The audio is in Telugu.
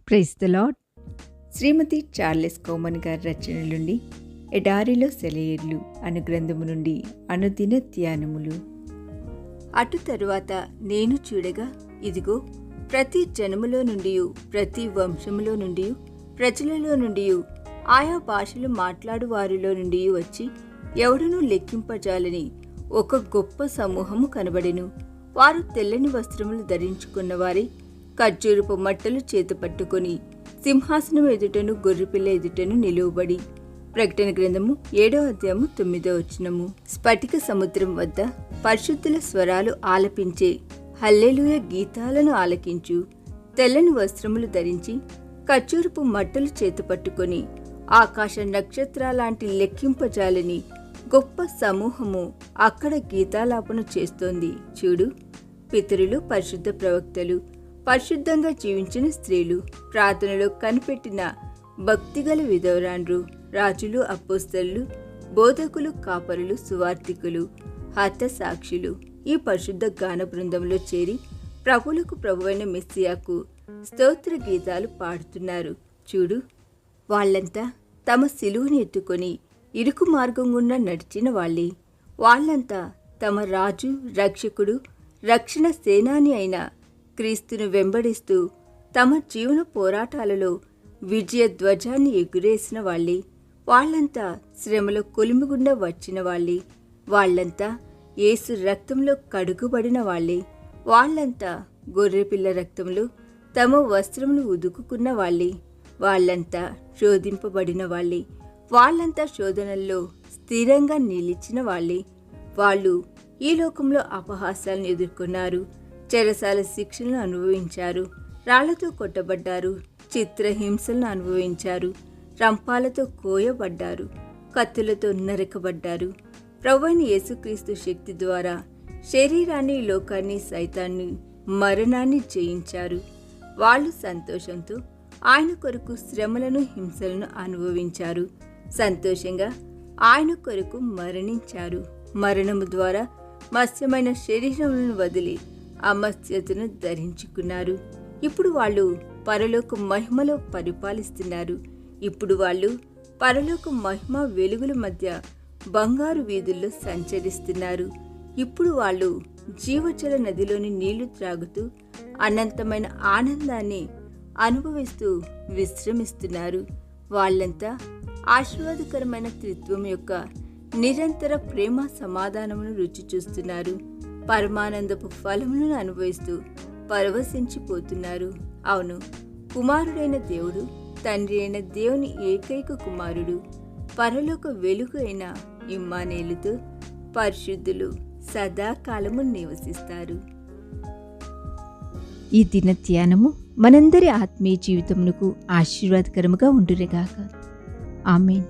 Praise the lord. Shrimati Charles Cowman గారి రచన నుండి ఎడారిలో సెలయేర్లు అను గ్రంథము నుండి అనుదిన ధ్యానములు. అటు తరువాత నేను చూడగా, ఇదిగో, ప్రతి జనములో నుండి, ప్రతి వంశములో నుండి, ప్రజలలో నుండి, ఆయా భాషలు మాట్లాడు వారిలో నుండి వచ్చి ఎవడనూ లెక్కింపజాలని ఒక గొప్ప సమూహము కనబడెను. వారు తెల్లని వస్త్రములు ధరించుకున్నవారే, ఖర్జూరపు మట్టలు చేత పట్టుకొని సింహాసనం ఎదుటను గొర్రెపిల్ల ఎదుటను నిలువబడి, ప్రకటన గ్రంథము 7వ అధ్యాయము 9వ వచనము. స్ఫటిక సముద్రం వద్ద పరిశుద్ధుల స్వరాలు ఆలపించే హల్లెలూయ గీతాలను ఆలకించు. తెల్లని వస్త్రములు ధరించి ఖర్జూరపు మట్టలు చేత పట్టుకొని ఆకాశ నక్షత్రాలాంటి లెక్కింపజాలని గొప్ప సమూహము అక్కడ గీతాలాపన చేస్తోంది. చూడు, పితరులు, పరిశుద్ధ ప్రవక్తలు, పరిశుద్ధంగా జీవించిన స్త్రీలు, ప్రార్థనలో కనిపెట్టిన భక్తిగల విధవరాండ్రు, రాజులు, అపోస్తలులు, బోధకులు, కాపరులు, సువార్తికులు, హతసాక్షులు ఈ పరిశుద్ధ గాన బృందంలో చేరి ప్రభువులకు ప్రభువైన మెస్సియాకు స్తోత్ర గీతాలు పాడుతున్నారు. చూడు, వాళ్ళంతా తమ సిలువను ఎత్తుకొని ఇరుకు మార్గం గుండా నడిచిన వాళ్ళే. వాళ్ళంతా తమ రాజు, రక్షకుడు, రక్షణ సేనాని అయిన క్రీస్తును వెంబడిస్తూ తమ జీవన పోరాటాలలో విజయ ధ్వజాన్ని ఎగురేసిన వాళ్ళే. వాళ్ళంతా శ్రమలో కొలిమిగుండా వచ్చిన వాళ్ళే. వాళ్ళంతా యేసు రక్తంలో కడుగుబడిన వాళ్ళే. వాళ్ళంతా గొర్రెపిల్ల రక్తంలో తమ వస్త్రములు ఉదుకుకున్న వాళ్ళే. వాళ్ళంతా శోధింపబడిన వాళ్ళే. వాళ్ళంతా శోధనల్లో స్థిరంగా నిలిచిన వాళ్ళే. వాళ్ళు ఈ లోకంలో అపహాసాలను ఎదుర్కొన్నారు, చెరసాల శిక్షలను అనుభవించారు, రాళ్లతో కొట్టబడ్డారు, చిత్రహింసలను అనుభవించారు, రంపాలతో కోయబడ్డారు, కత్తులతో నరకబడ్డారు. ప్రభువైన యేసుక్రీస్తు శక్తి ద్వారా శరీరాన్ని, లోకాన్ని, సైతాన్ని, మరణాన్ని జయించారు. వాళ్ళు సంతోషంతో ఆయన కొరకు శ్రమలను, హింసలను అనుభవించారు. సంతోషంగా ఆయన కొరకు మరణించారు. మరణము ద్వారా మత్స్యమైన శరీరములను వదిలి అమర్త్యతను ధరించుకున్నారు. ఇప్పుడు వాళ్ళు పరలోక మహిమలో పరిపాలిస్తున్నారు. ఇప్పుడు వాళ్ళు పరలోక మహిమ వెలుగుల మధ్య బంగారు వీధుల్లో సంచరిస్తున్నారు. ఇప్పుడు వాళ్ళు జీవజల నదిలోని నీళ్లు త్రాగుతూ అనంతమైన ఆనందాన్ని అనుభవిస్తూ విశ్రమిస్తున్నారు. వాళ్ళంతా ఆశీర్వాదకరమైన త్రిత్వం యొక్క నిరంతర ప్రేమ సమాధానమును రుచి చూస్తున్నారు. పరమానందపు ఫలములను అనుభవిస్తూ పరవశించిపోతున్నారు. అవును, కుమారుడైన దేవుడు, తండ్రి అయిన దేవుని ఏకైక కుమారుడు, పరలోక వెలుగు అయిన ఇమ్మానేలుతో పరిశుద్ధులు సదాకాలము నివసిస్తారు. ఈ దిన ధ్యానము మనందరి ఆత్మీయ జీవితమునకు ఆశీర్వాదకరముగా ఉండునుగాక. ఆమేన్.